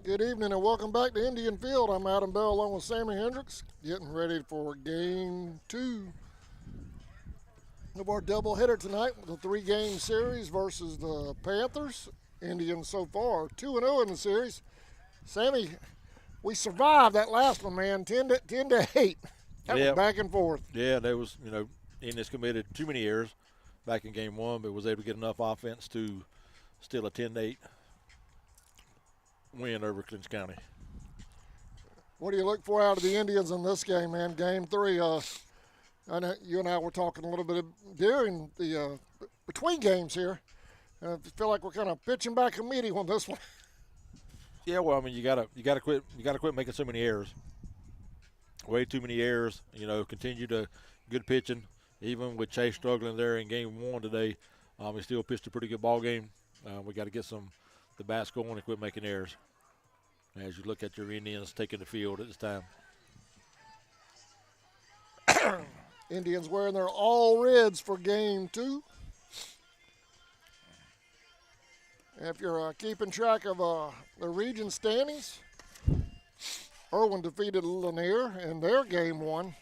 Good evening and welcome back to Indian Field. I'm Adam Bell along with Sammy Hendricks, getting ready for game two of our doubleheader tonight with a three-game series versus the Panthers. Indians so far 2-0 in the series. Sammy, we survived that last one, man, 10-8. That was back and forth. Yeah, there was, Indians committed too many errors back in game one, but was able to get enough offense to steal a 10-8 win over Clinch County. What do you look for out of the Indians in this game, man? Game three. I know you and I were talking a little bit during the between games here. I feel like we're kind of pitching back a meaty on this one. Yeah, well, I mean, you gotta quit making so many errors. Way too many errors. Continue to good pitching. Even with Chase struggling there in game one today, he still pitched a pretty good ball game. We got to get the bats going and quit making errors. As you look at your Indians taking the field at this time. Indians wearing their all reds for game two. If you're keeping track of the region standings, Irwin defeated Lanier in their game one,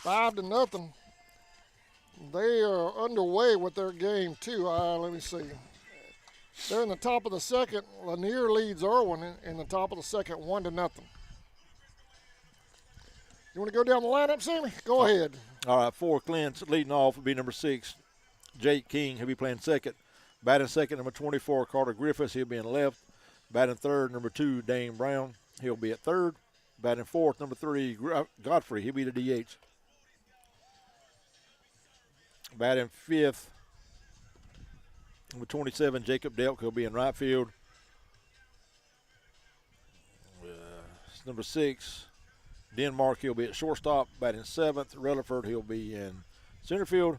5-0. They are underway with their game two. Let me see. They're in the top of the second. Lanier leads Irwin in the top of the second, 1-0. You want to go down the lineup, Sammy? Go ahead. All right, for Clinch, leading off will be number 6, Jake King. He'll be playing second. Batting second, number 24, Carter Griffiths. He'll be in left. Batting third, number 2, Dane Brown. He'll be at third. Batting fourth, number 3, Godfrey. He'll be the DH. Batting fifth, number 27, Jacob Delk. He'll be in right field. Number 6, Denmark. He'll be at shortstop. Batting seventh, Rutherford. He'll be in center field.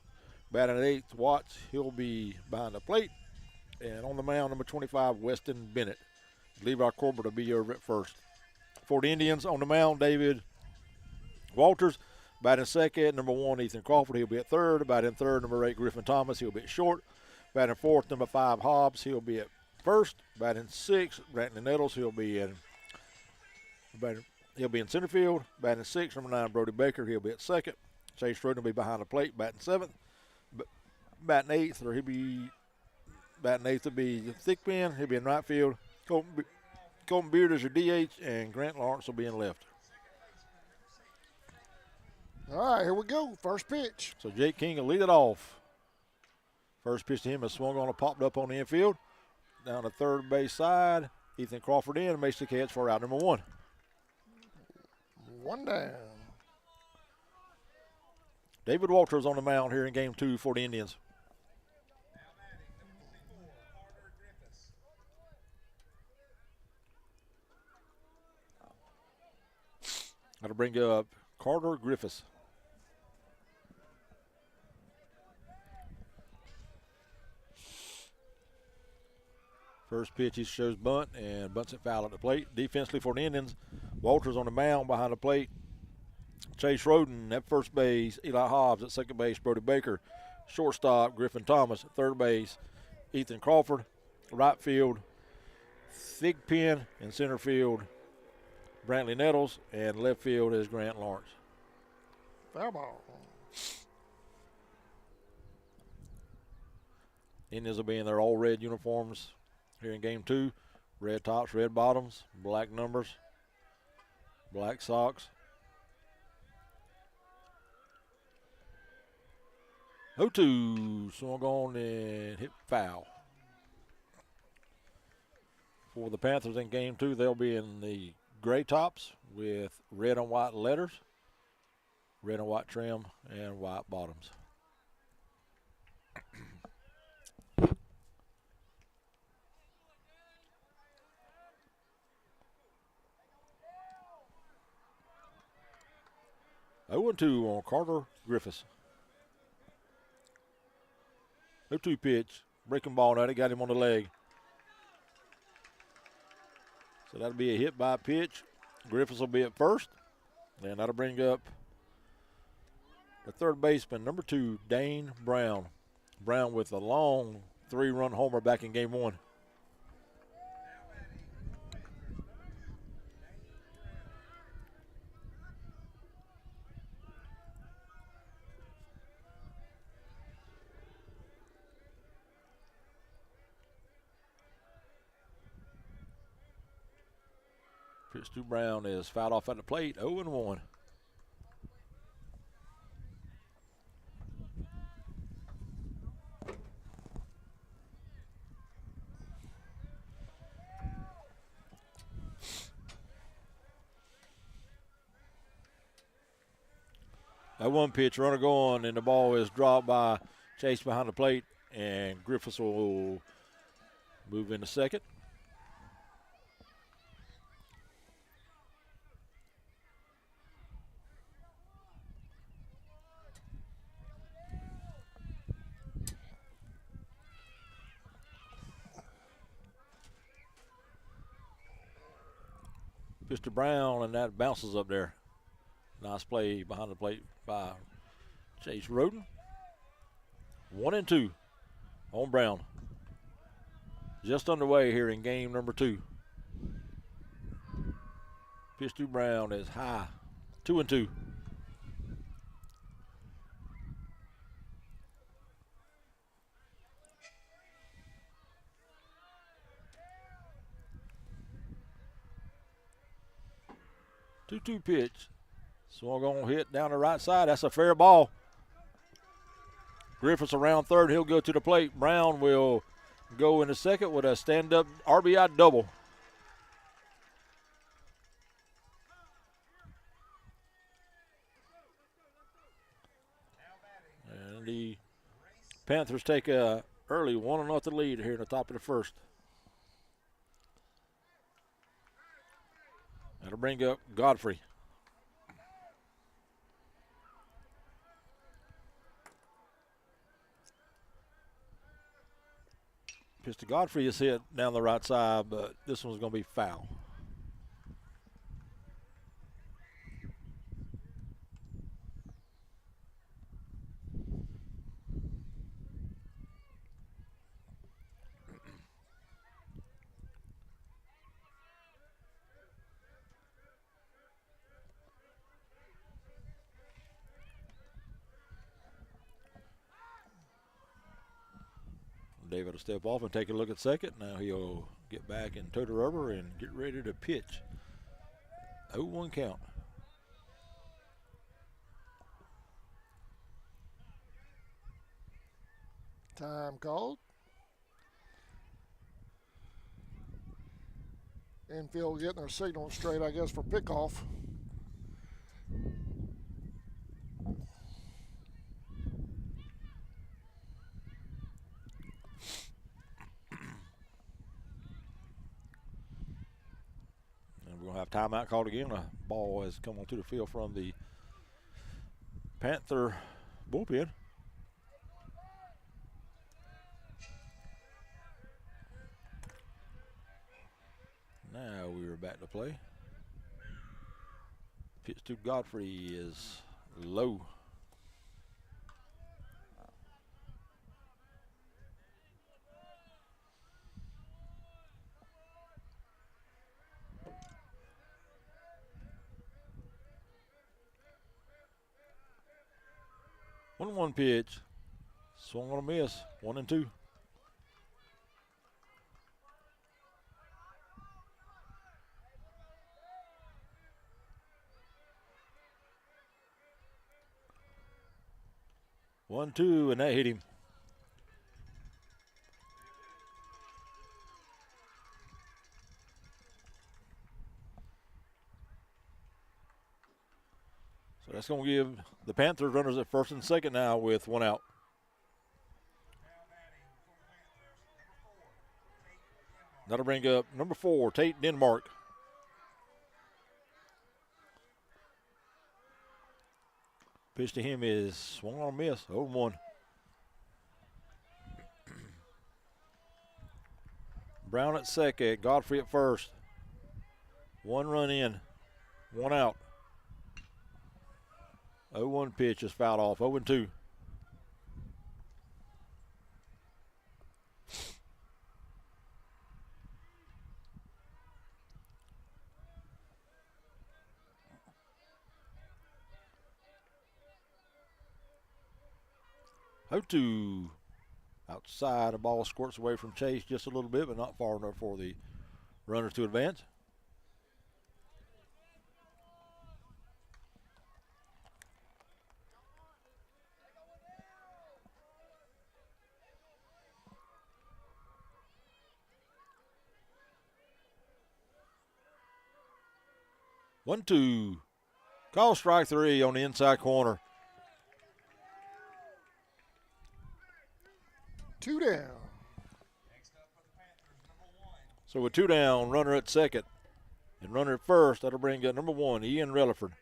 Batting eighth, Watts. He'll be behind the plate. And on the mound, number 25, Weston Bennett. Levi Corbett will be over at first. For the Indians, on the mound, David Walters. Batting second, number 1, Ethan Crawford. He'll be at third. Batting third, number 8, Griffin Thomas. He'll be at short. Batting fourth, number 5, Hobbs. He'll be at first. Batting sixth, Brantley Nettles. He'll be in center field. Batting sixth, number 9, Brody Baker. He'll be at second. Chase Roden will be behind the plate. Batting seventh. Batting eighth, will be Thickpen. He'll be in right field. Colton Beard is your DH, and Grant Lawrence will be in left. All right, here we go. First pitch. So Jake King will lead it off. First pitch to him is swung on and popped up on the infield. Down the third base side. Ethan Crawford in and makes the catch for out number 1. One down. David Walters on the mound here in game 2 for the Indians. That'll bring up Carter Griffiths. First pitch, he shows bunt and bunts it foul at the plate. Defensively for the Indians, Walters on the mound behind the plate. Chase Roden at first base, Eli Hobbs at second base, Brody Baker. Shortstop, Griffin Thomas at third base, Ethan Crawford. Right field, Thigpen. In center field, Brantley Nettles, and left field is Grant Lawrence. Foul ball. Indians will be in their all red uniforms here in game 2. Red tops, red bottoms, black numbers, black socks. 0-2, swung on and hit foul. For the Panthers in game 2, they'll be in the gray tops with red and white letters, red and white trim, and white bottoms. Oh, 2 on Carter Griffiths. 0-2 pitch, breaking ball now. They got him on the leg. So that'll be a hit by pitch. Griffiths will be at first. And that'll bring up the third baseman, number 2, Dane Brown. Brown with a long 3-run homer back in game 1. Pitch to Brown is fouled off at the plate, 0-1. That 1 pitch, runner going, and the ball is dropped by Chase behind the plate, and Griffiths will move into second. Mr. Brown, and that bounces up there. Nice play behind the plate by Chase Roden. 1-2 on Brown. Just underway here in game number 2. Pitch to Brown is high. 2-2. Two pitch. Swung on, hit down the right side. That's a fair ball. Griffiths around third. He'll go to the plate. Brown will go into second with a stand-up RBI double. And the Panthers take a early 1-0 lead here in the top of the first. That'll bring up Godfrey. Pitch to Godfrey is hit down the right side, but this one's going to be foul. David will step off and take a look at second. Now he'll get back and toe the rubber and get ready to pitch. 0-1 count. Time called. Infield getting their signal straight, I guess, for pickoff. Timeout called again. A ball has come onto the field from the Panther bullpen. Now we are back to play. Pitch to Godfrey is low. One pitch. Swung on a miss. 1-2. One, two, and that hit him. So that's going to give the Panthers runners at first and second now with 1 out. That'll bring up number 4, Tate Denmark. Pitch to him is swung on a miss, 0-1. Brown at second, Godfrey at first. 1 run in, 1 out. 0-1 pitch is fouled off, 0-2. Hotu outside, the ball squirts away from Chase just a little bit, but not far enough for the runner to advance. 1-2. Call strike 3 on the inside corner. 2 down. So with 2 down, runner at second and runner at first, that'll bring up number 1, Ian Relaford.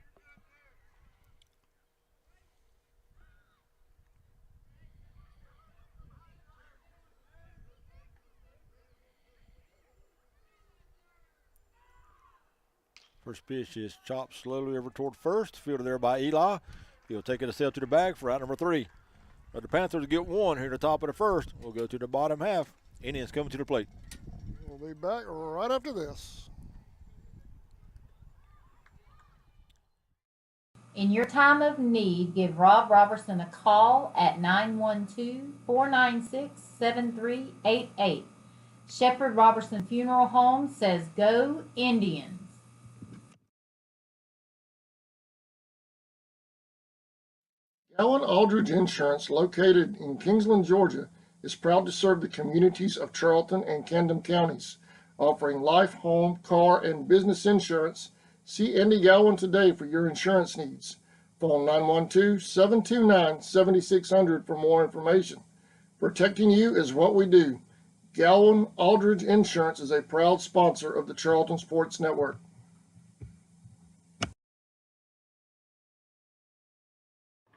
First pitch is chopped slowly over toward first. Fielded there by Eli. He'll take it a step to the bag for out number 3. But the Panthers get 1 here at the top of the first. We'll go to the bottom half. Indians coming to the plate. We'll be back right after this. In your time of need, give Rob Robertson a call at 912-496-7388. Shepherd Robertson Funeral Home says go Indians. Allen Aldridge Insurance, located in Kingsland, Georgia, is proud to serve the communities of Charlton and Camden counties, offering life, home, car, and business insurance. See Andy Gowan today for your insurance needs. Phone 912-729-7600 for more information. Protecting you is what we do. Gowan Aldridge Insurance is a proud sponsor of the Charlton Sports Network.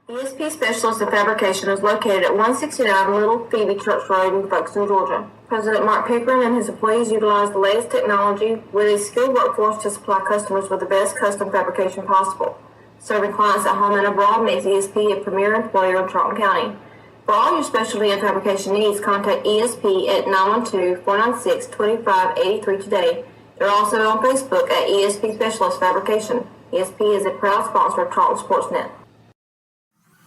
ESP Specialist of Fabrication is located at 169 Little Phoebe Church Road in Folkestone, Georgia. President Mark Pickering and his employees utilize the latest technology with a skilled workforce to supply customers with the best custom fabrication possible. Serving clients at home and abroad makes ESP a premier employer in Charlton County. For all your specialty and fabrication needs, contact ESP at 912-496-2583 today. They're also on Facebook at ESP Specialist Fabrication. ESP is a proud sponsor of Charlton Sportsnet.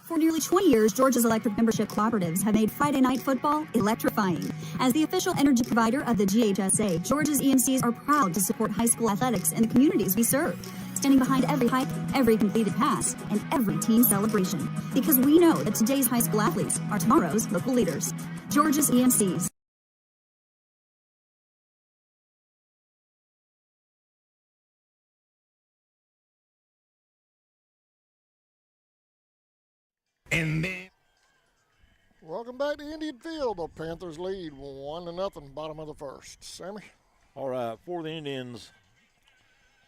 For nearly 20 years, Georgia's electric membership cooperatives have made Friday night football electrifying. As the official energy provider of the GHSA, Georgia's EMCs are proud to support high school athletics in the communities we serve, standing behind every hike, every completed pass, and every team celebration. Because we know that today's high school athletes are tomorrow's local leaders. Georgia's EMCs. And then Welcome back to Indian Field. The Panthers lead 1-0, bottom of the first. Sammy? All right, for the Indians,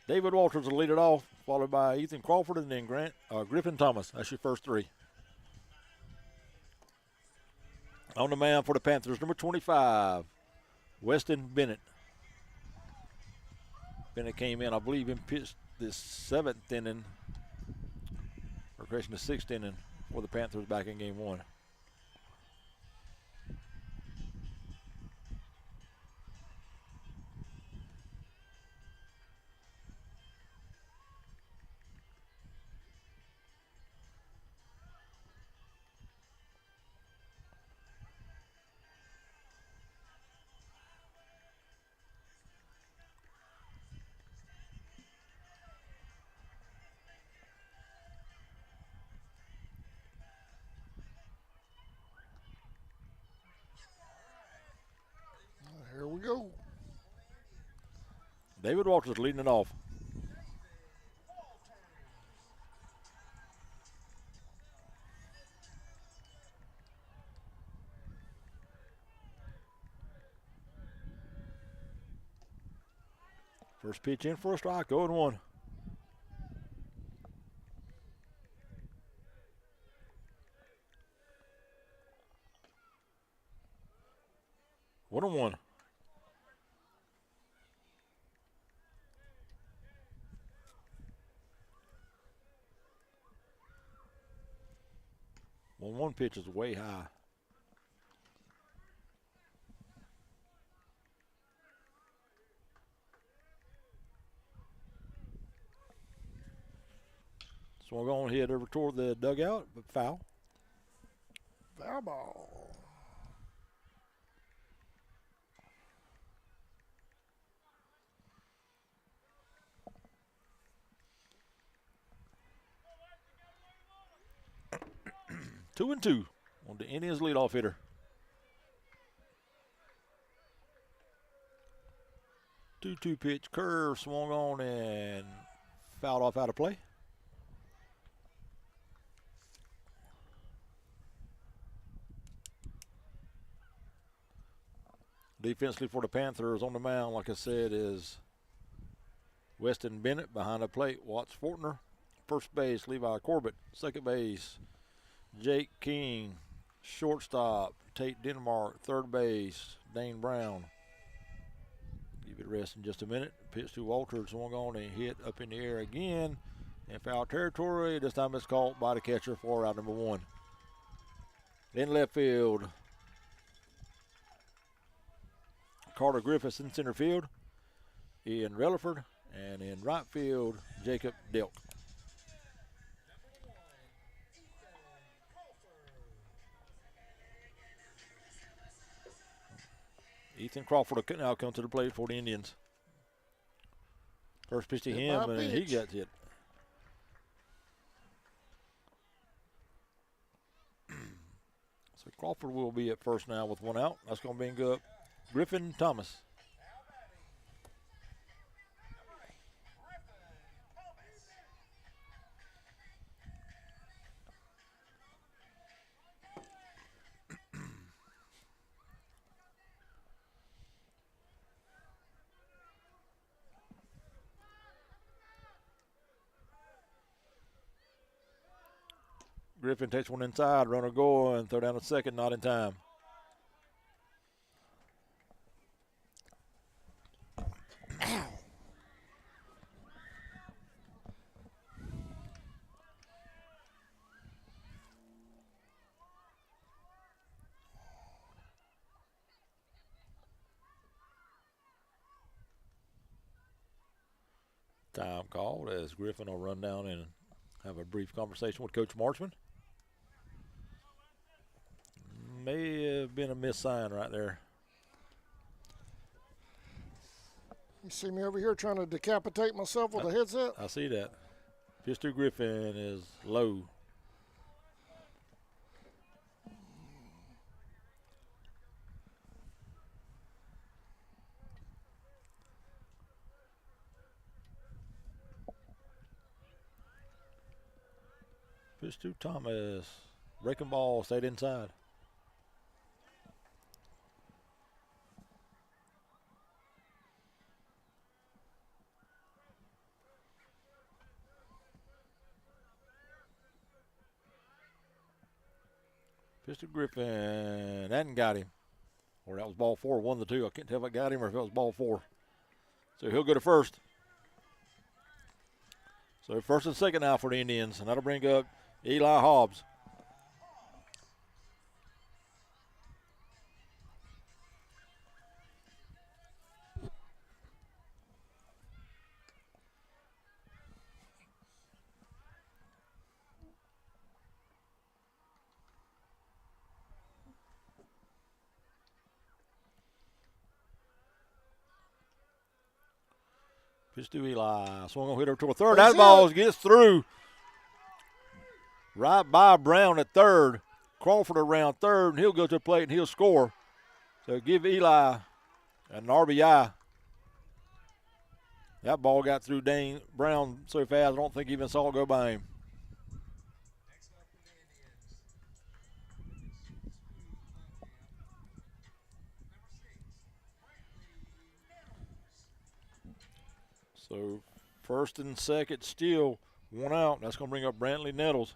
David Walters will lead it off, followed by Ethan Crawford and then Griffin Thomas. That's your first 3. On the mound for the Panthers, number 25, Weston Bennett. Bennett came in, I believe, and pitched the 7th inning, or correction, the 6th inning for the Panthers back in game 1. Here we go. David Walters leading it off. First pitch in for a strike, 0-1. One on one. One pitch is way high. Swung on, hit over toward the dugout, but foul. Foul ball. Two and two on the Indians leadoff hitter. 2-2 pitch, curve, swung on and fouled off out of play. Defensively for the Panthers on the mound, like I said, is Weston Bennett. Behind the plate, Watts Fortner. First base, Levi Corbett. Second base, Jake King. Shortstop, Tate Denmark. Third base, Dane Brown. Give it a rest in just a minute. Pitch to Walters, swung on and hit up in the air again. In foul territory. This time it's caught by the catcher for out number 1. In left field, Carter Griffiths in center field. Ian Relaford. And in right field, Jacob Delk. Ethan Crawford will now come to the plate for the Indians. First pitch to him, and he got hit. So Crawford will be at first now with 1 out. That's going to bring up Griffin Thomas. Griffin takes one inside, runner going, throw down a second, not in time. Ow. Time called as Griffin will run down and have a brief conversation with Coach Marchman. May have been a missed sign right there. You see me over here trying to decapitate myself with a headset? I see that. Pitch to Griffin is low. Pitch to Thomas. Breaking ball, stayed inside. Pitch to Griffin. That got him. Or that was ball 4, 1 of the 2. I can't tell if it got him or if it was ball 4. So he'll go to first. So first and second now for the Indians, and that'll bring up Eli Hobbs. Pitch to Eli. Swung on, hit over to a third. That ball gets through. Right by Brown at third. Crawford around third, and he'll go to the plate and he'll score. So give Eli an RBI. That ball got through Dane Brown so fast, I don't think he even saw it go by him. So first and second still 1 out. That's going to bring up Brantley Nettles.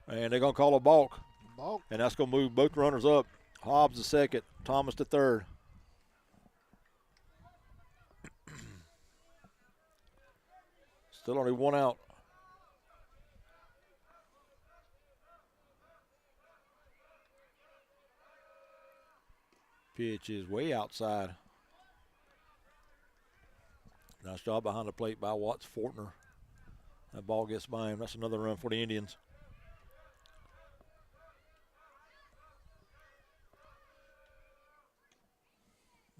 And they're going to call a balk. Balk. And that's going to move both runners up. Hobbs to second, Thomas to third. Still only 1 out. Pitch is way outside. Nice job behind the plate by Watts Fortner. That ball gets by him. That's another run for the Indians.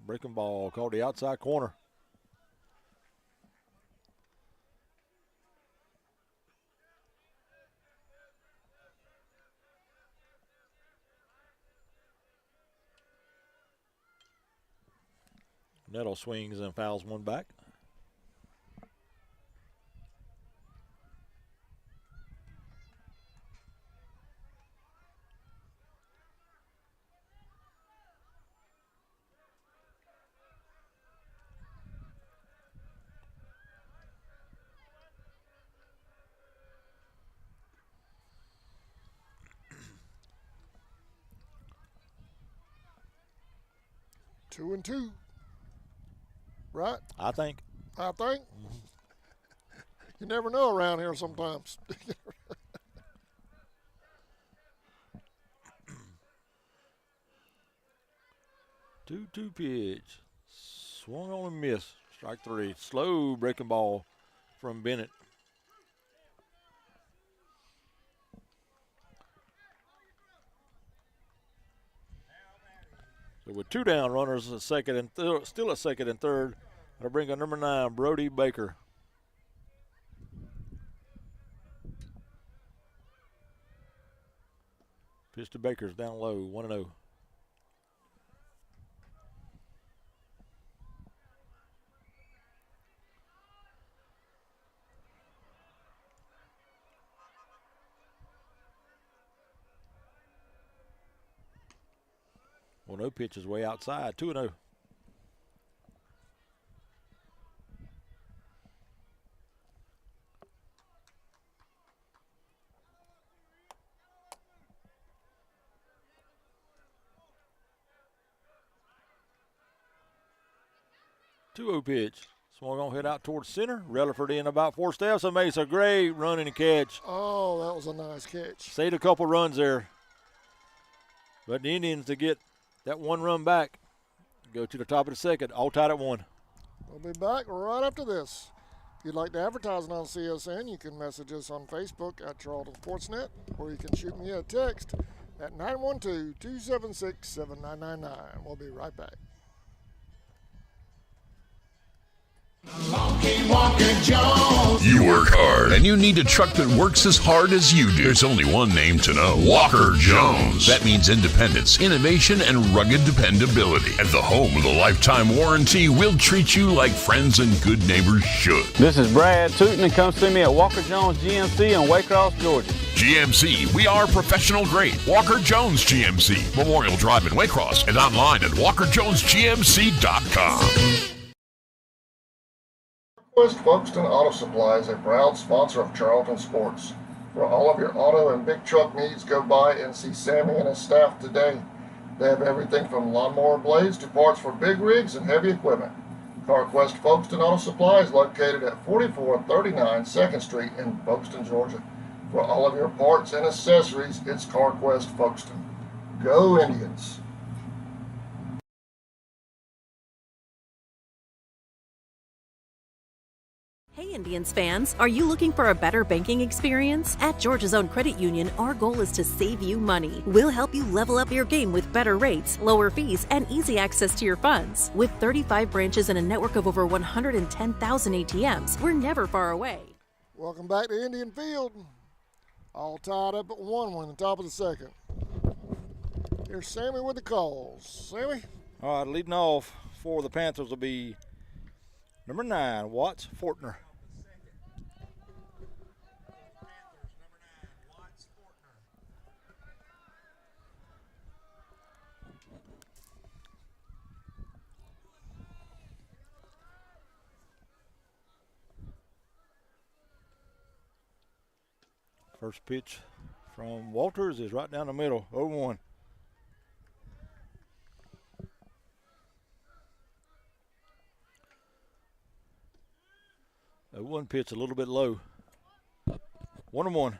Breaking ball called the outside corner. Nettle swings and fouls one back. Two and two. Right? I think. I think. You never know around here sometimes. 2-2 pitch. Swung on and missed. Strike three. Slow breaking ball from Bennett. So with two down runners at second and still at second and third, that'll bring up number 9, Brody Baker. Pitch to Baker's down low, 1-0. Well, no pitch is way outside, 2-0. Pitch. Swung on, head out towards center. Rutherford in about 4 steps and makes a great running and catch. Oh, that was a nice catch. Saved a couple runs there. But the Indians, to get that one run back, go to the top of the second, all tied at 1. We'll be back right after this. If you'd like to advertise on CSN, you can message us on Facebook at Charlton Sportsnet, or you can shoot me a text at 912-276-7999. We'll be right back. You work hard, and you need a truck that works as hard as you do. There's only one name to know: Walker Jones. That means independence, innovation, and rugged dependability. At the home of the lifetime warranty, we'll treat you like friends and good neighbors should. This is Brad Tootin, and come see me at Walker Jones GMC in Waycross, Georgia. GMC, we are professiontal grade. Walker Jones GMC, Memorial Drive in Waycross, and online at walkerjonesgmc.com. West Folkestone Auto Supply is a proud sponsor of Charlton Sports. For all of your auto and big truck needs, go by and see Sammy and his staff today. They have everything from lawnmower blades to parts for big rigs and heavy equipment. CarQuest Folkestone Auto Supply is located at 4439 2nd Street in Folkestone, Georgia. For all of your parts and accessories, it's CarQuest Folkestone. Go Indians! Hey Indians fans, are you looking for a better banking experience? At Georgia's Own Credit Union, our goal is to save you money. We'll help you level up your game with better rates, lower fees, and easy access to your funds. With 35 branches and a network of over 110,000 ATMs, we're never far away. Welcome back to Indian Field. All tied up at 1. We're in the top of the second. Here's Sammy with the calls. Sammy? All right, leading off for the Panthers will be number 9, Watts Fortner. First pitch from Walters is right down the middle, 0-1. That one pitch a little bit low. 1-1.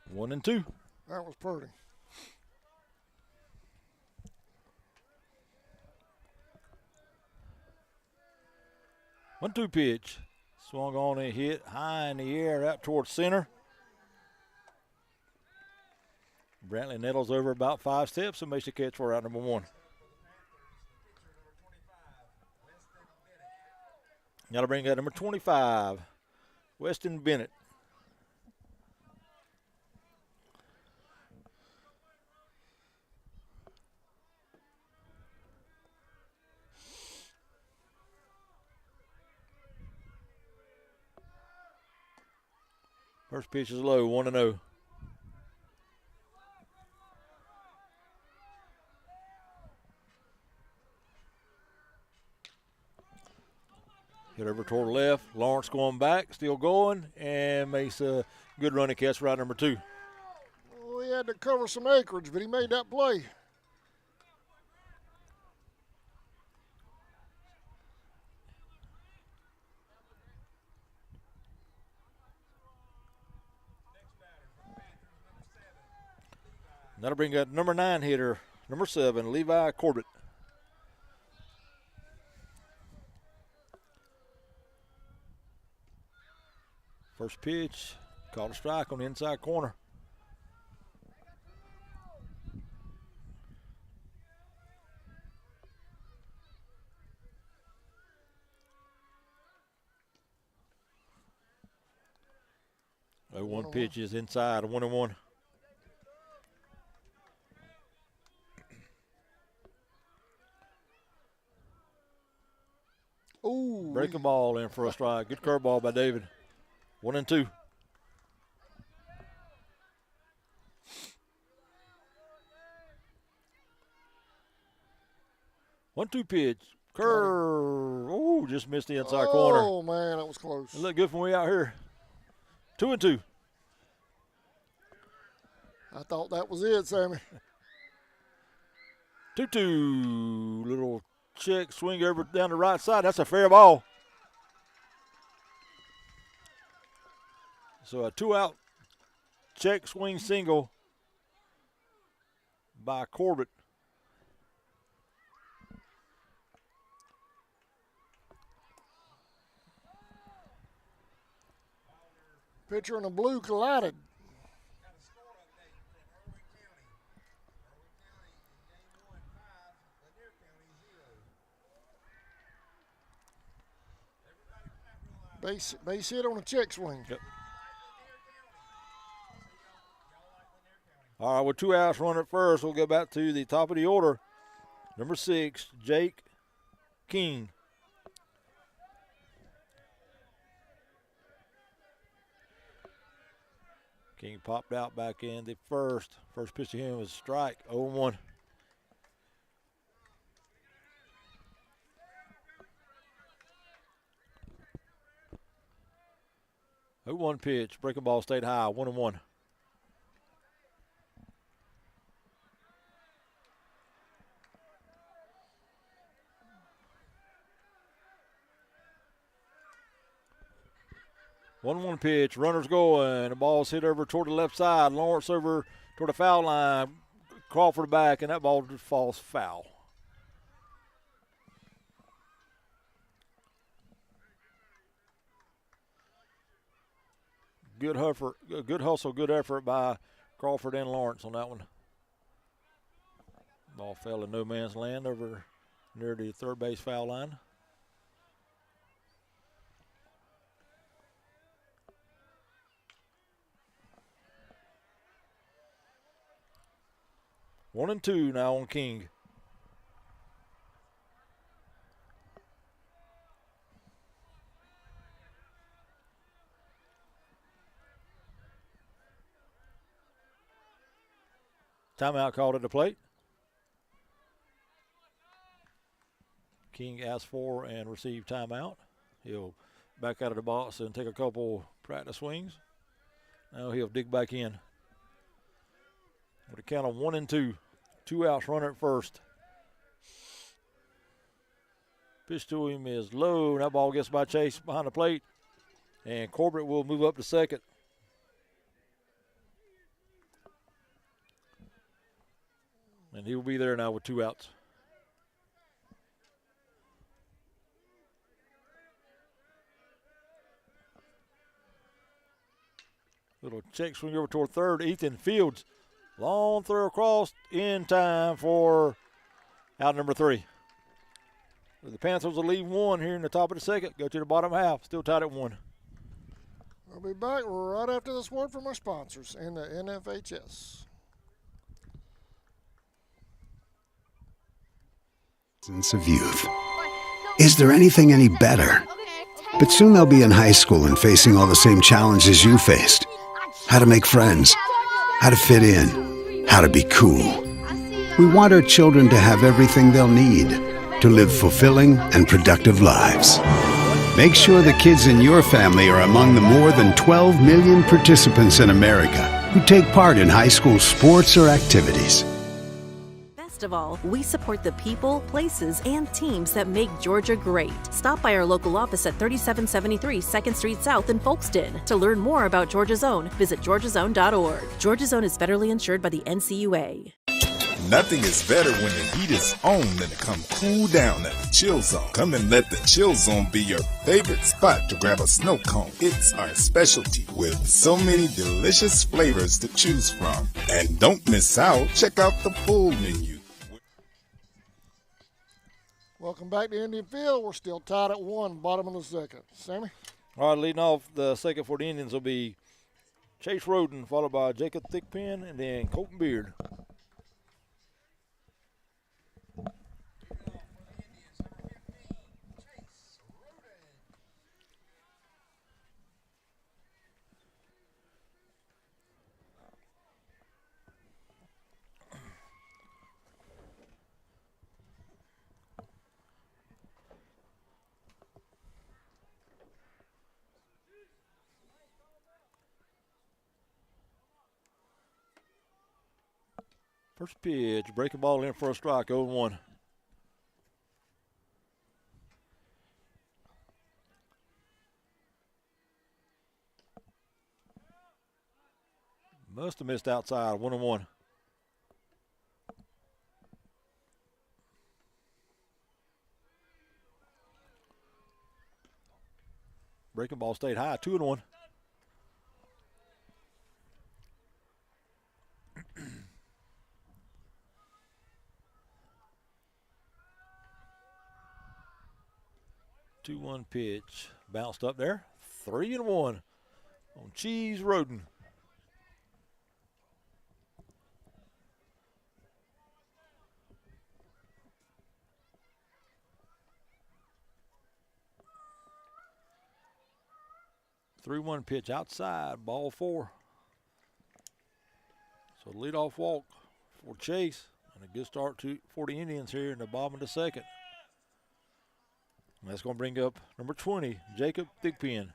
One and two. That was pretty. One-two pitch. Swung on and hit high in the air out towards center. Brantley Nettles over about 5 steps and makes the catch for out number 1. Got to bring out number 25, Weston Bennett. First pitch is low, 1-0. Hit over toward the left. Lawrence going back, still going, and makes a good running catch right number 2. Well, he had to cover some acreage, but he made that play. That'll bring up number 9 hitter, number 7, Levi Corbett. First pitch, called a strike on the inside corner. One pitch is inside, 1-1. Ooh. Breaking ball in for a strike. Good curveball by David. 1-2. One-two pitch. Curve. Oh, just missed the inside corner. Oh, man, that was close. It looked good from way out here. 2-2. I thought that was it, Sammy. 2-2. Little check, swing over down the right side. That's a fair ball. So a 2-out check, swing, single by Corbett. Pitcher and the blue collided. Base hit on a check swing. Yep. All right, with 2 outs, runner at first, we'll go back to the top of the order. Number 6, Jake King. King popped out back in the first. First pitch to him was a strike, 0-1. One pitch, breaking ball stayed high, 1-1. One pitch, runners going. The ball's hit over toward the left side. Lawrence over toward the foul line. Crawford back, and that ball just falls foul. Good hustle, good effort by Crawford and Lawrence on that one. Ball fell in no man's land over near the third base foul line. One and two now on King. Timeout called at the plate. King asked for and received timeout. He'll back out of the box and take a couple practice swings. Now he'll dig back in. With a count of 1 and 2. 2 outs, runner at first. Pitch to him is low. That ball gets by Chase behind the plate. And Corbett will move up to second. And he will be there now with 2 outs. Little check swing over toward third. Ethan Fields. Long throw across in time for out number 3. The Panthers will leave 1 here in the top of the second. Go to the bottom half. Still tied at 1. We'll be back right after this word from our sponsors and the NFHS. Of youth. Is there anything any better? But soon they'll be in high school and facing all the same challenges you faced. how to make friends, how to fit in, how to be cool. We want our children to have everything they'll need to live fulfilling and productive lives. Make sure the kids in your family are among the more than 12 million participants in America who take part in high school sports or activities. Best of all, we support the people, places, and teams that make Georgia great. Stop by our local office at 3773 2nd Street South in Folkston. To learn more about Georgia Zone, visit georgiazone.org. Georgia Zone is federally insured by the NCUA. Nothing is better when the heat is on than to come cool down at the Chill Zone. Come and let the Chill Zone be your favorite spot to grab a snow cone. It's our specialty with so many delicious flavors to choose from. And don't miss out. Check out the full menu. Welcome back to Indian Field. We're still tied at 1, bottom of the second. Sammy? All right, leading off the second for the Indians will be Chase Roden, followed by Jacob Thickpen, and then Colton Beard. First pitch, breaking ball in for a strike, 0-1. Must have missed outside, 1-1. Breaking ball stayed high, 2-1. Two-one pitch, bounced up there, 3-1 on Cheese Roden. Three-one pitch outside, ball 4. So leadoff walk for Chase, and a good start for the Indians here in the bottom of the second. And that's going to bring up number 20, Jacob Thickpen.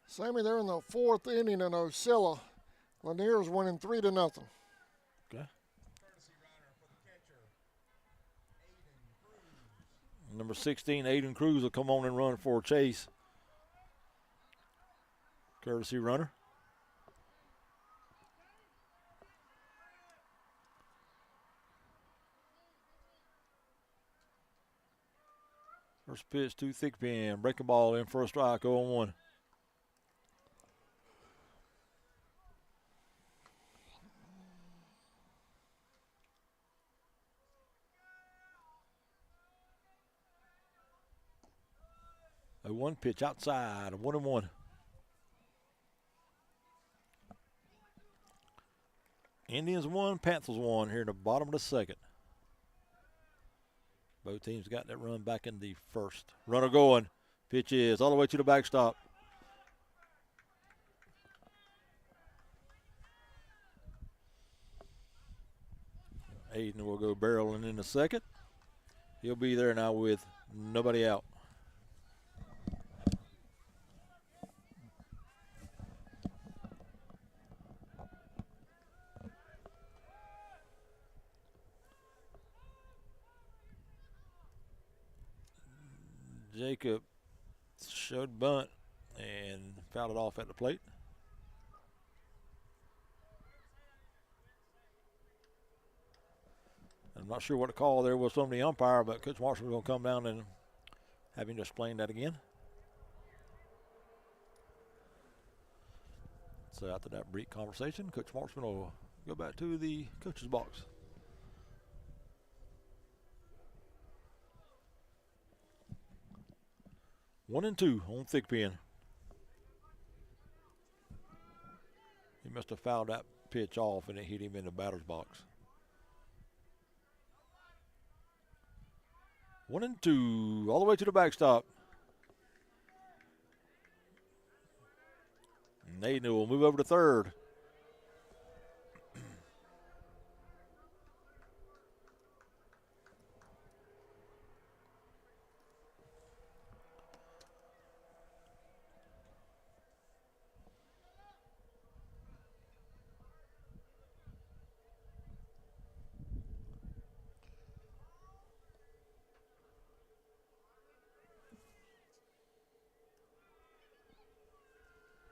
Sammy, they're in the 4th inning in Ocilla. Lanier's winning 3-0. Okay. Number 16, Aiden Cruz will come on and run for Chase. Courtesy runner. First pitch to Thickpen. Breaking ball in for a strike, 0-1. A 1 pitch outside, 1-1. Indians 1, Panthers 1 here in the bottom of the second. Both teams got that run back in the first. Runner going. Pitch is all the way to the backstop. Aiden will go barreling in the second. He'll be there now with nobody out. Jacob showed bunt and fouled it off at the plate. I'm not sure what the call there was from the umpire, but Coach Marshall is going to come down and have him explain that again. So after that brief conversation, Coach Marshall will go back to the coach's box. One and two on Thickpen. He must have fouled that pitch off and it hit him in the batter's box. 1 and 2, all the way to the backstop. Naden will move over to third.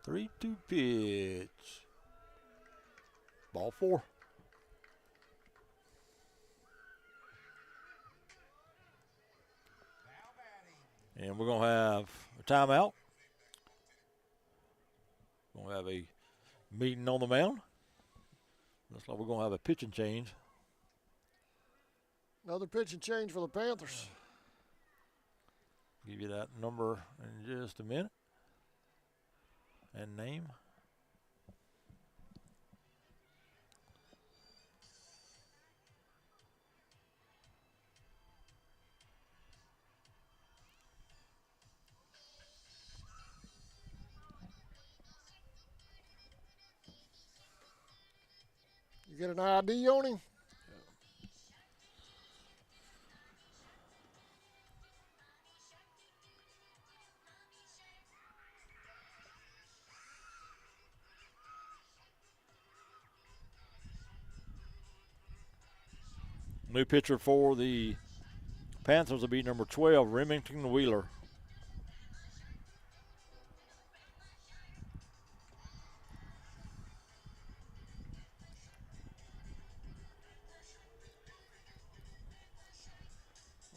Three-two pitch. Ball 4. And we're going to have a timeout. We're going to have a meeting on the mound. Looks like we're going to have a pitching change. Another pitching change for the Panthers. Give you that number in just a minute. And name. You get an ID on him? New pitcher for the Panthers will be number 12, Remington Wheeler.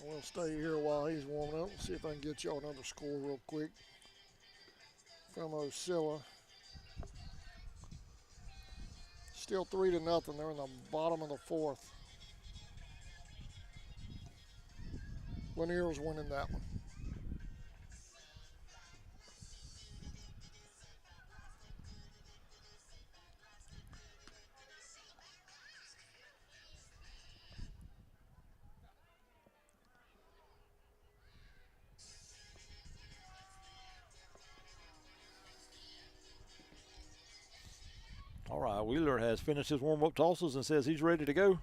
We'll stay here while he's warming up and see if I can get y'all another score real quick from Osceola. Still 3-0. They're in the bottom of the 4th. Lanier's winning that one. All right, Wheeler has finished his warm-up tosses and says he's ready to go.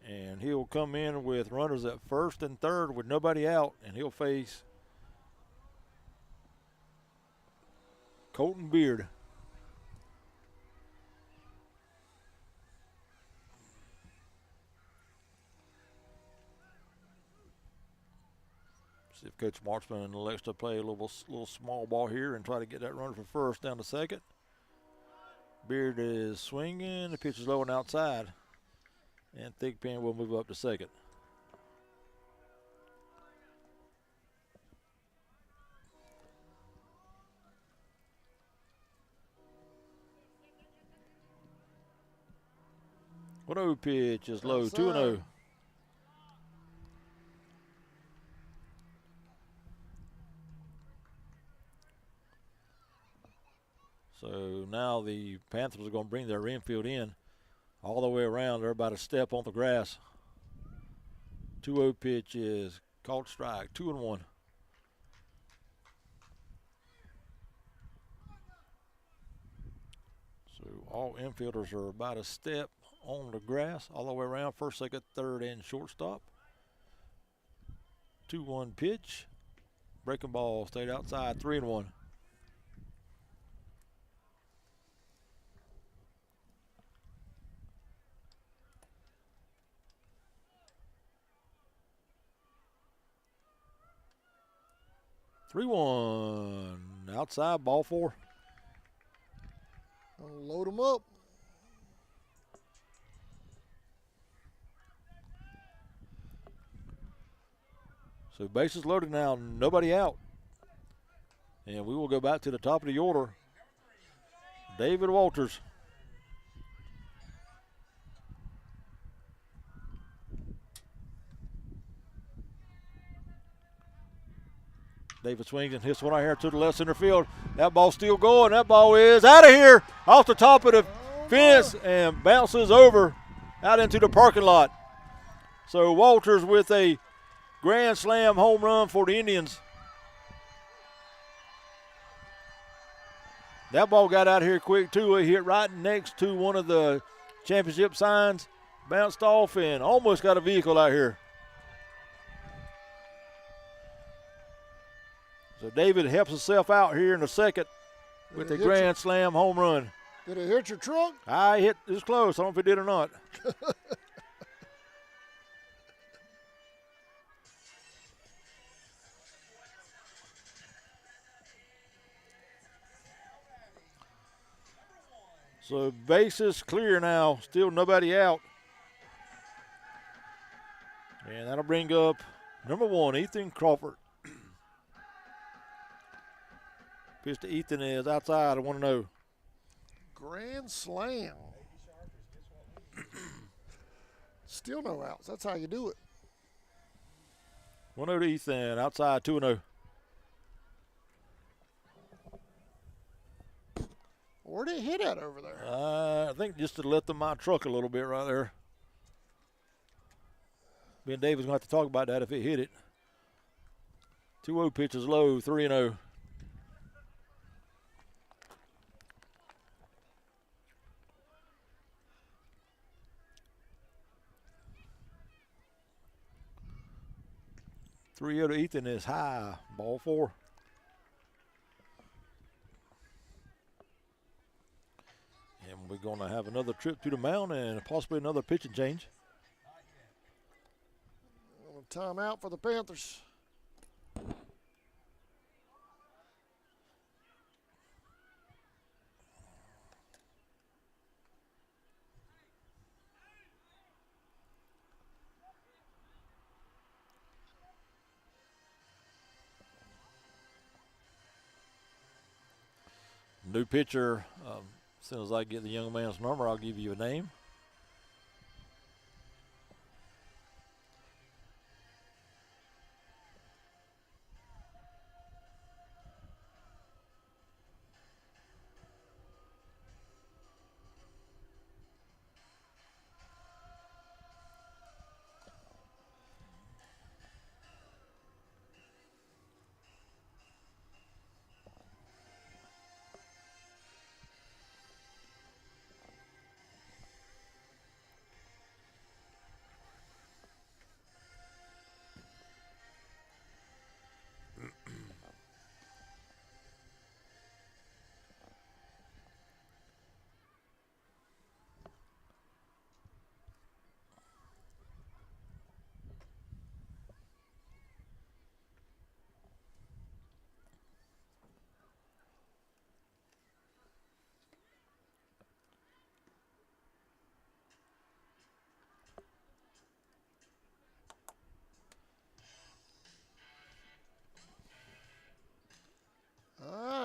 And he'll come in with runners at first and third with nobody out, and he'll face Colton Beard. See if Coach Marchman elects to play a little small ball here and try to get that runner from first down to second. Beard is swinging. The pitch is low and outside. And Thigpen will move up to second. What 0 pitch is low, 2-0. So now the Panthers are going to bring their infield in all the way around. They're about a step on the grass. 2-0 pitch is called strike, 2-1. So all infielders are about a step on the grass all the way around, first, second, third, and shortstop. 2-1 pitch. Breaking ball stayed outside, 3-1. Three-one outside, ball 4. Load them up. So bases loaded now, nobody out. And we will go back to the top of the order. David Walters. David swings and hits one right here to the left center field. That ball's still going. That ball is out of here, off the top of the fence, and bounces over out into the parking lot. So Walters with a grand slam home run for the Indians. That ball got out here quick, too. It hit right next to one of the championship signs, bounced off, and almost got a vehicle out here. So David helps himself out here in the second with the grand slam home run. Did it hit your truck? I hit, it was close. I don't know if it did or not. So bases clear now. Still nobody out. And that'll bring up number 1, Ethan Crawford. Pitch to Ethan is outside. I want to know. Grand slam. Still no outs. That's how you do it. 1-0 to Ethan. Outside 2-0. Where did it hit at over there? I think just to let them my truck a little bit right there. Me and David's going to have to talk about that if it hit it. 2-0 pitch is low, 3-0. To Ethan is high, ball 4. And we're going to have another trip to the mound and possibly another pitching change. Timeout for the Panthers. New pitcher. As soon as I get the young man's number, I'll give you a name.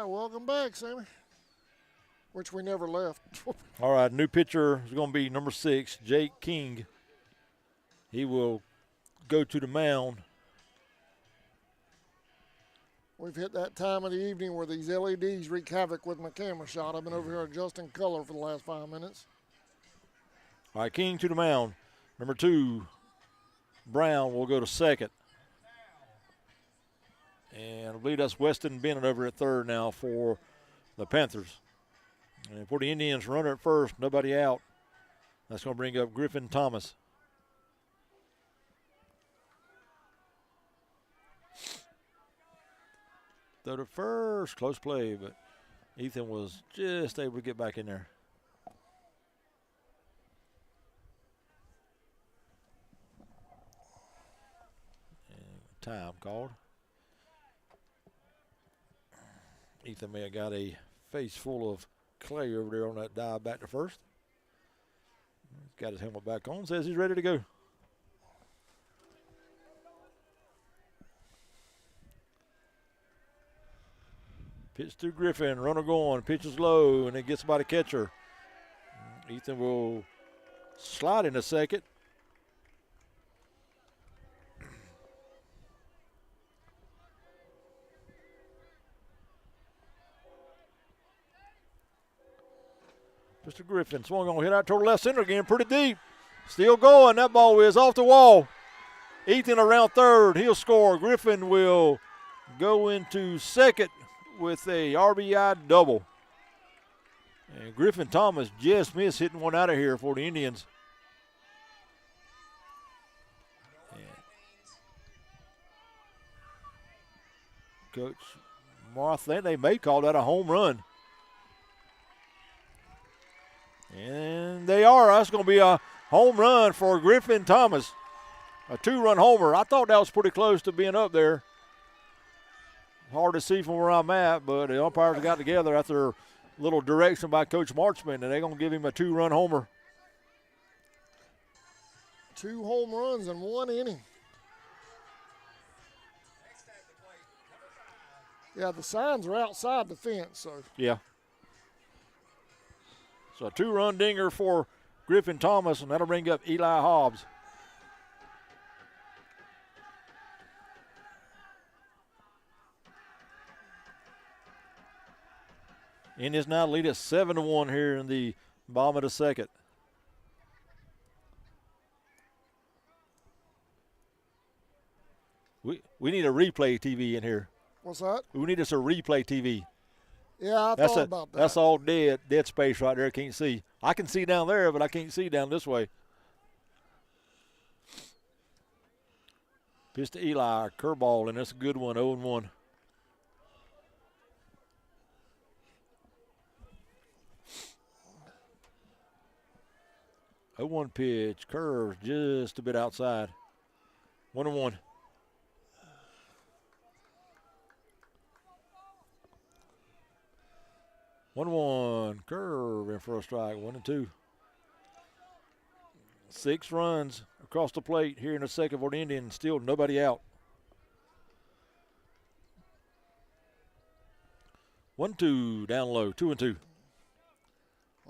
Welcome back, Sammy. Which we never left. All right, new pitcher is going to be number 6, Jake King. He will go to the mound. We've hit that time of the evening where these LEDs wreak havoc with my camera shot. I've been over here adjusting color for the last 5 minutes. All right, King to the mound. Number 2, Brown will go to second. And I believe that's Weston Bennett over at third now for the Panthers. And for the Indians, runner at first, nobody out. That's going to bring up Griffin Thomas. Throw to first, close play, but Ethan was just able to get back in there. And time called. Ethan may have got a face full of clay over there on that dive back to first. He's got his helmet back on, says he's ready to go. Pitch to Griffin, runner going, pitches low, and it gets by the catcher. Ethan will slide in a second. Mr. Griffin swung on, hit out toward left center again, pretty deep. Still going, that ball is off the wall. Ethan around third, he'll score. Griffin will go into second with a RBI double. And Griffin Thomas just missed hitting one out of here for the Indians. Coach Moore, I think they may call that a home run. And they are. That's going to be a home run for Griffin Thomas. A 2-run homer. I thought that was pretty close to being up there. Hard to see from where I'm at, but the umpires got together after a little direction by Coach Marchman, and they're going to give him a 2-run homer. 2 home runs in 1 inning. Yeah, the signs are outside the fence, so. Yeah. So a 2-run dinger for Griffin Thomas, and that'll bring up Eli Hobbs. Indians now lead at 7-1 here in the bottom of the second. We need a replay TV in here. What's that? We need us a replay TV. Yeah, I thought about that. That's all dead space right there. Can't see. I can see down there, but I can't see down this way. Pitch to Eli, curveball, and that's a good one, 0-1. A 1 pitch, curves just a bit outside. 1-1. Curve in for a strike. 1-2. 6 runs across the plate here in the second for the Indians. Still nobody out. 1-2 down low. 2-2.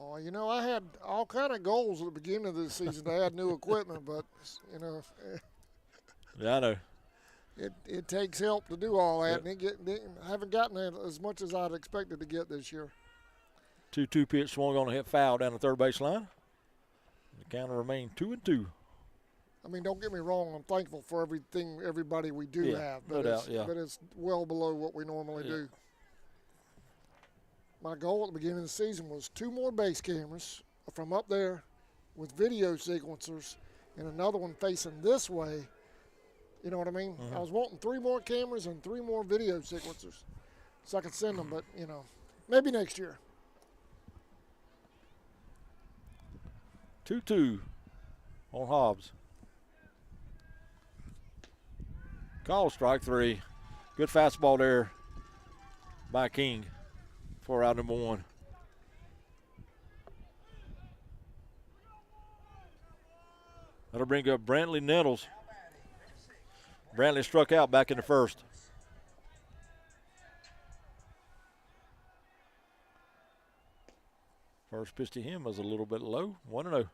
Oh, you know, I had all kind of goals at the beginning of this season to add new equipment, but, you know. Yeah, I know. It takes help to do all that, and I haven't gotten it as much as I'd expected to get this year. 2-2 pitch swung on a hit foul down the third base line. The counter remained 2-2. I mean, don't get me wrong. I'm thankful for everybody we do have. But no doubt, yeah. But it's well below what we normally do. My goal at the beginning of the season was 2 more base cameras from up there with video sequencers and another one facing this way. You know what I mean? Mm-hmm. I was wanting 3 more cameras and 3 more video sequencers so I could send them, but, you know, maybe next year. 2-2 on Hobbs. Call strike 3. Good fastball there by King for out number 1. That'll bring up Brantley Nettles. Brantley struck out back in the first. First pitch to him was a little bit low. 1-0.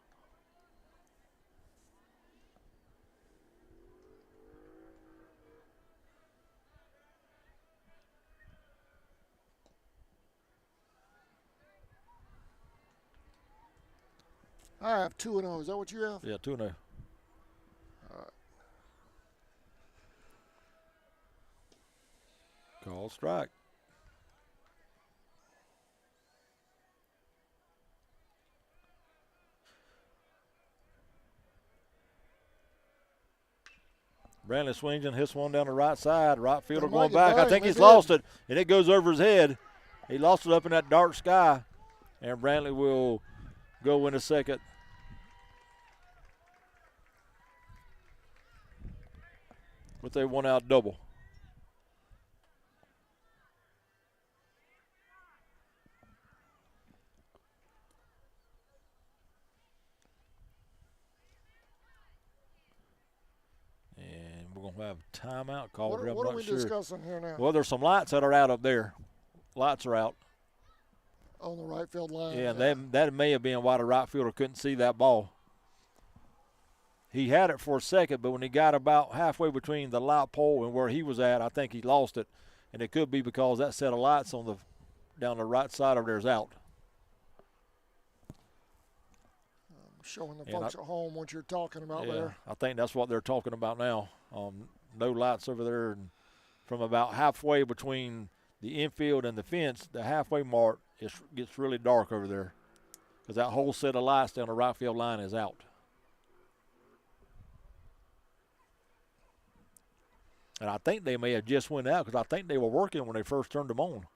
I have 2-0. Is that what you have? Yeah, 2-0. All right. Call strike. Brantley swings and hits one down the right side. Right fielder going back. I think he's lost it, and it goes over his head. He lost it up in that dark sky, and Brantley will go in a second. With a 1-out double. And we're going to have a timeout called. What are we discussing here now? Well, there's some lights that are out up there. Lights are out. On the right field line. Yeah, that may have been why the right fielder couldn't see that ball. He had it for a second, but when he got about halfway between the light pole and where he was at, I think he lost it. And it could be because that set of lights on down the right side of there is out. Showing the folks at home what you're talking about there. I think that's what they're talking about now. No lights over there. And from about halfway between the infield and the fence, the halfway mark, it gets really dark over there because that whole set of lights down the right field line is out. And I think they may have just went out because I think they were working when they first turned them on.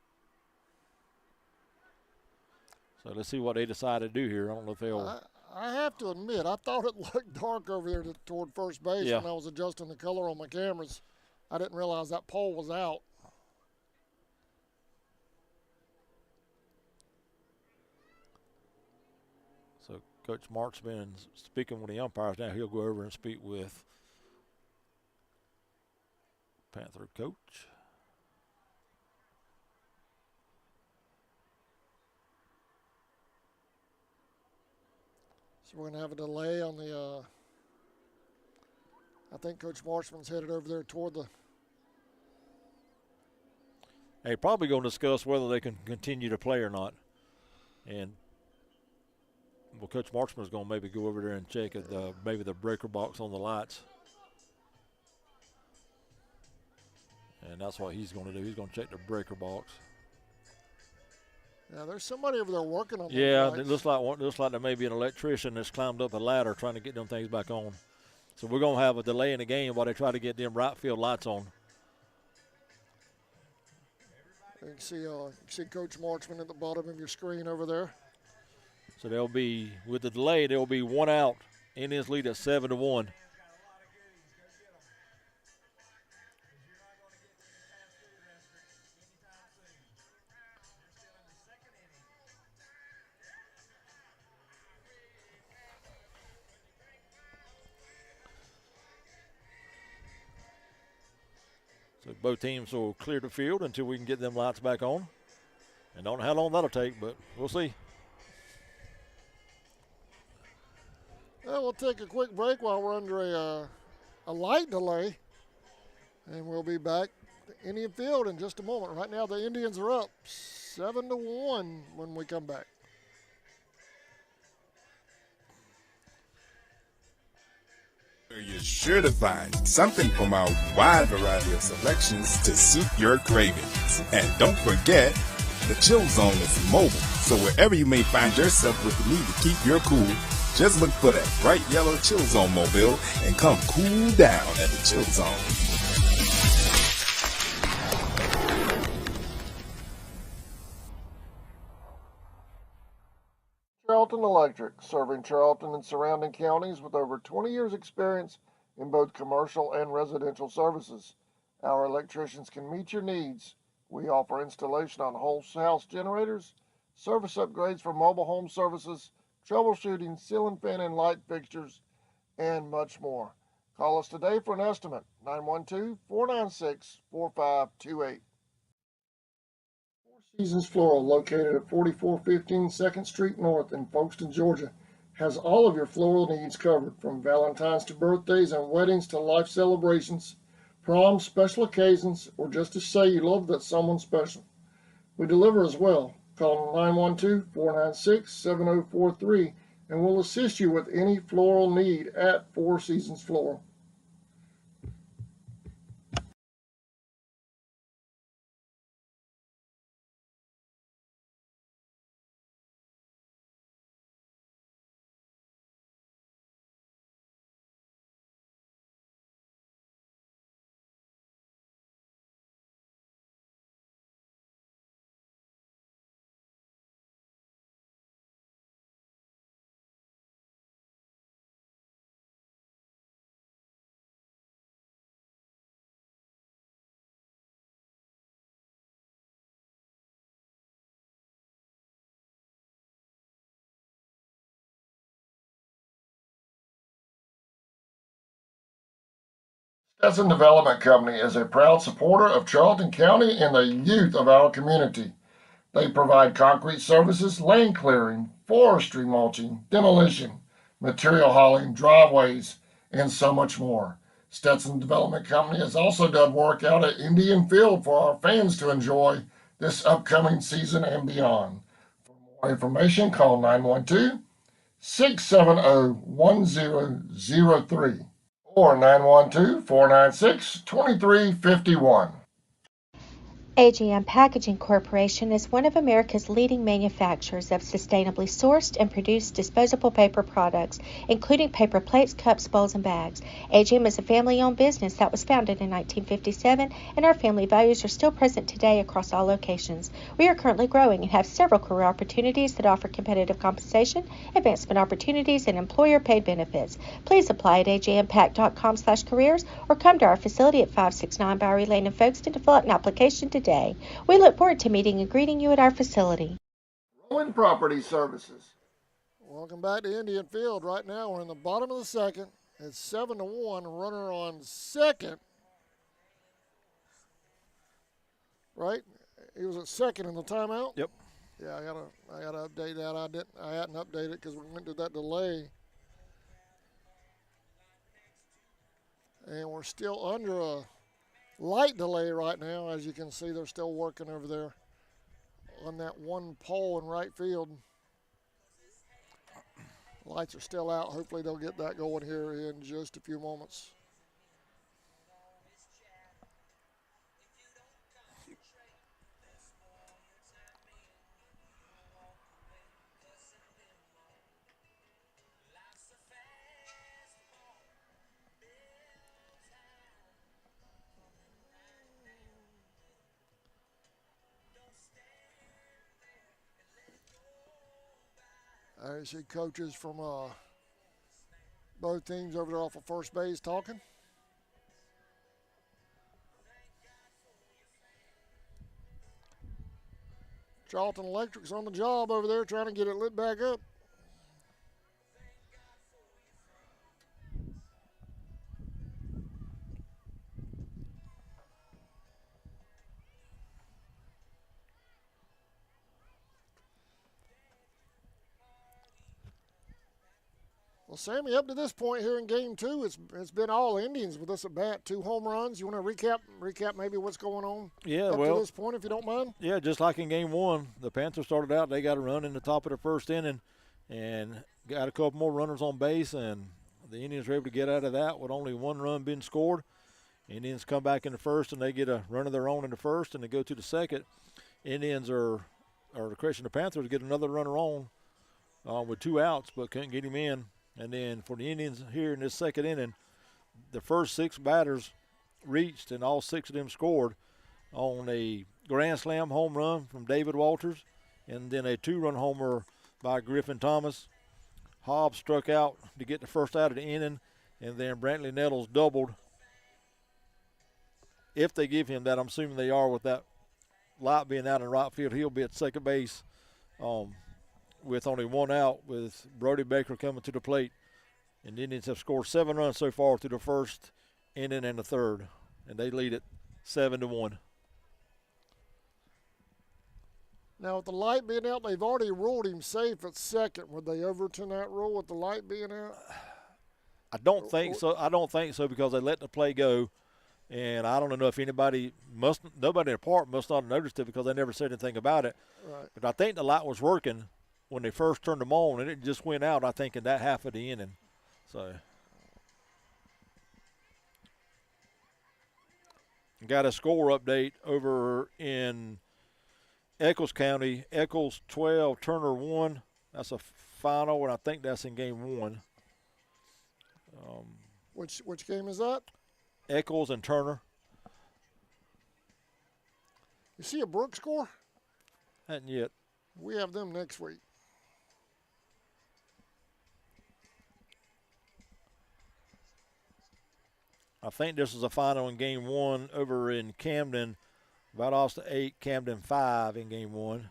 So let's see what they decide to do here. I don't know if they'll. I have to admit, I thought it looked dark over there toward first base when I was adjusting the color on my cameras. I didn't realize that pole was out. So Coach Mark's been speaking with the umpires. Now he'll go over and speak with Panther coach. So we're going to have a delay on the, I think Coach Marshman's headed over there toward the. They're probably going to discuss whether they can continue to play or not. And, well, Coach Marshman's going to maybe go over there and check at maybe the breaker box on the lights. And that's what he's going to do. He's going to check the breaker box. Yeah, there's somebody over there working on. Yeah, it looks like there may be an electrician that's climbed up a ladder trying to get them things back on. So we're going to have a delay in the game while they try to get them right field lights on. You can see Coach Marchman at the bottom of your screen over there. So they'll be, with the delay, there'll be one out. Indians lead at 7-1. So both teams will clear the field until we can get them lights back on. And don't know how long that'll take, but we'll see. Well, we'll take a quick break while we're under a light delay. And we'll be back to Indian Field in just a moment. Right now the Indians are up 7-1 when we come back. You're sure to find something from our wide variety of selections to suit your cravings. And don't forget, the Chill Zone is mobile, so wherever you may find yourself with the need to keep your cool, just look for that bright yellow Chill Zone mobile and come cool down at the Chill Zone. Charlton Electric, serving Charlton and surrounding counties with over 20 years experience in both commercial and residential services. Our electricians can meet your needs. We offer installation on whole house generators, service upgrades for mobile home services, troubleshooting, ceiling fan and light fixtures, and much more. Call us today for an estimate, 912-496-4528. Four Seasons Floral, located at 4415 2nd Street North in Folkestone, Georgia, has all of your floral needs covered, from Valentine's to birthdays and weddings to life celebrations, proms, special occasions, or just to say you love that someone special. We deliver as well. Call 912-496-7043 and we'll assist you with any floral need at Four Seasons Floral. Stetson Development Company is a proud supporter of Charlton County and the youth of our community. They provide concrete services, lane clearing, forestry mulching, demolition, material hauling, driveways, and so much more. Stetson Development Company has also done work out at Indian Field for our fans to enjoy this upcoming season and beyond. For more information, call 912-670-1003. or 912-496-2351. AGM Packaging Corporation is one of America's leading manufacturers of sustainably sourced and produced disposable paper products, including paper plates, cups, bowls, and bags. AGM is a family-owned business that was founded in 1957, and our family values are still present today across all locations. We are currently growing and have several career opportunities that offer competitive compensation, advancement opportunities, and employer-paid benefits. Please apply at agmpack.com/careers or come to our facility at 569 Bowery Lane in Folkestone to fill out an application today. We look forward to meeting and greeting you at our facility. Rolling Property Services. Welcome back to Indian Field. Right now we're in the bottom of the second. It's 7-1. Runner on second. Right? He was at second in the timeout. Yep. Yeah, I gotta update that. I hadn't updated it because we went to that delay. And we're still under a light delay right now. As you can see, they're still working over there on that one pole in right field. Lights are still out. Hopefully they'll get that going here in just a few moments. I see coaches from both teams over there off of first base talking. Charlton Electric's on the job over there trying to get it lit back up. Well, Sammy, up to this point here in Game 2, it's been all Indians with us at bat. 2 home runs. You want to recap maybe what's going on? Yeah, up well, to this point, if you don't mind. Yeah, just like in Game 1, the Panthers started out. They got a run in the top of the first inning, and got a couple more runners on base, and the Indians were able to get out of that with only 1 run being scored. Indians come back in the first, and they get a run of their own in the first, and they go to the second. Indians the Panthers get another runner on with 2 outs, but couldn't get him in. And then for the Indians here in this second inning, the first 6 batters reached, and all 6 of them scored on a grand slam home run from David Walters, and then a 2-run homer by Griffin Thomas. Hobbs struck out to get the first out of the inning, and then Brantley Nettles doubled. If they give him that, I'm assuming they are with that light being out in right field, he'll be at second base with only 1 out, with Brody Baker coming to the plate. And the Indians have scored 7 runs so far through the first inning and the third, and they lead it 7-1. Now, with the light being out, they've already ruled him safe at second. Would they overturn that rule with the light being out? I don't think so. I don't think so, because they let the play go, and I don't know if nobody in the park must not have noticed it because they never said anything about it. Right. But I think the light was working when they first turned them on, and it just went out, I think, in that half of the inning. So, got a score update over in Eccles County. Eccles 12, Turner 1. That's a final, and I think that's in Game 1. Which game is that? Eccles and Turner. You see a Brooks score? Hadn't yet. We have them next week. I think this is a final in Game 1 over in Camden. Valdosta 8, Camden 5 in Game 1.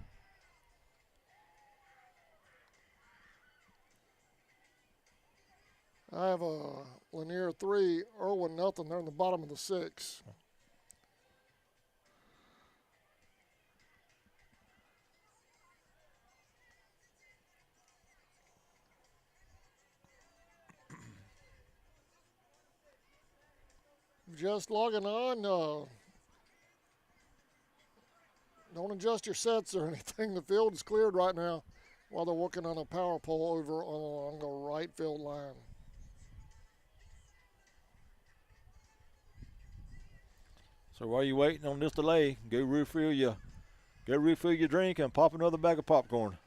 I have a Lanier 3, Irwin nothing. They're in the bottom of the 6. Just logging on. Don't adjust your sets or anything. The field is cleared right now while they're working on a power pole over along the right field line. So while you're waiting on this delay, go refill your drink and pop another bag of popcorn.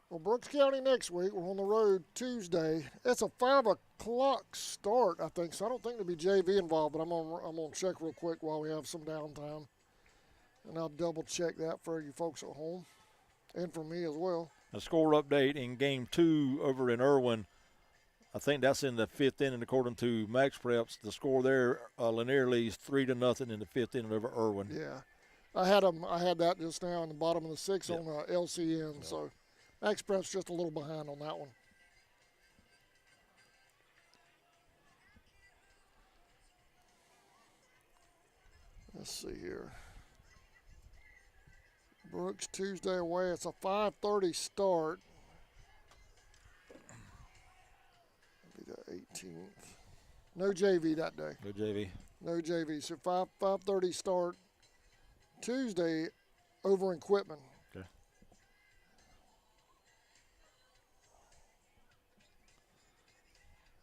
Well, Brooks County next week. We're on the road Tuesday. It's a 5 o'clock start, I think. So I don't think there'll be JV involved, but I'm gonna check real quick while we have some downtime, and I'll double check that for you folks at home, and for me as well. A score update in Game 2 over in Irwin. I think that's in the 5th inning, according to Max Preps. The score there, Lanier leads 3-0 in the 5th inning over Irwin. Yeah, I had that just now in the bottom of the 6th on LCN. So Max Prep's just a little behind on that one. Let's see here. Brooks Tuesday away. It's a 5:30 start. It'll be the 18th. No JV that day. No JV. No JV. So 5:30 start Tuesday over in Quitman. Okay.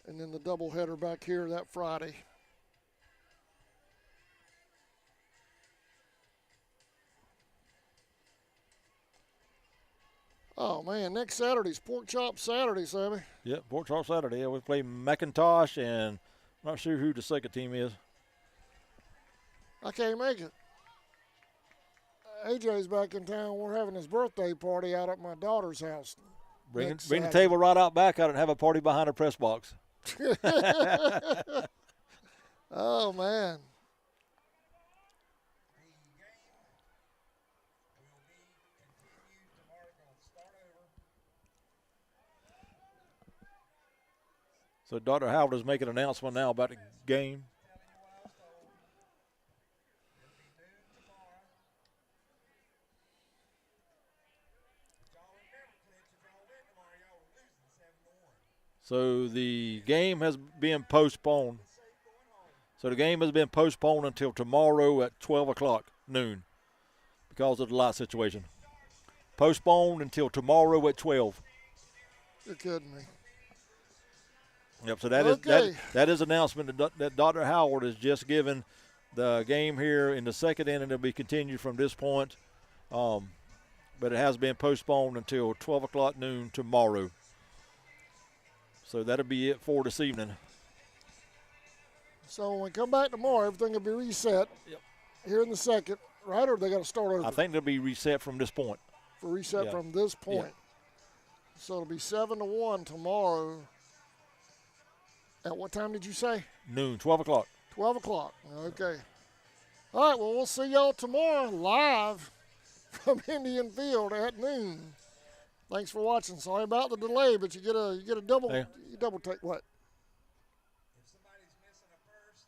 And then the doubleheader back here that Friday. Oh, man, next Saturday's Pork Chop Saturday, Sammy. Yep, Pork Chop Saturday. Yeah, we play McIntosh, and I'm not sure who the second team is. I can't make it. AJ's back in town. We're having his birthday party out at my daughter's house. Bring the table right out back out and have a party behind a press box. Oh, man. So Dr. Howard is making an announcement now about the game. So the game has been postponed. So the game has been postponed until tomorrow at 12 o'clock noon because of the light situation. Postponed until tomorrow at 12. You're kidding me. Yep, so that is an announcement that Dr. Howard has just given. The game here in the second inning will be continued from this point, but it has been postponed until 12 o'clock noon tomorrow. So that'll be it for this evening. So when we come back tomorrow, everything will be reset here in the second, right? Or they got to start over? I think they'll be reset from this point. For reset from this point. Yeah. So it'll be 7-1 tomorrow. At what time did you say? Noon, 12 o'clock. 12 o'clock, okay. All right, well, we'll see y'all tomorrow live from Indian Field at noon. Thanks for watching. Sorry about the delay, but you get a double you double take what? If somebody's missing a first,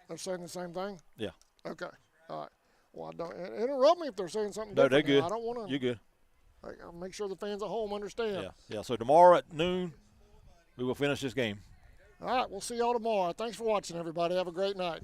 they're saying the same thing? Yeah. Okay. All right. Well, don't interrupt me if they're saying something No, different. they're good. I don't want to. You're good. I'll make sure the fans at home understand. Yeah. So tomorrow at noon, we will finish this game. All right, we'll see y'all tomorrow. Thanks for watching, everybody. Have a great night.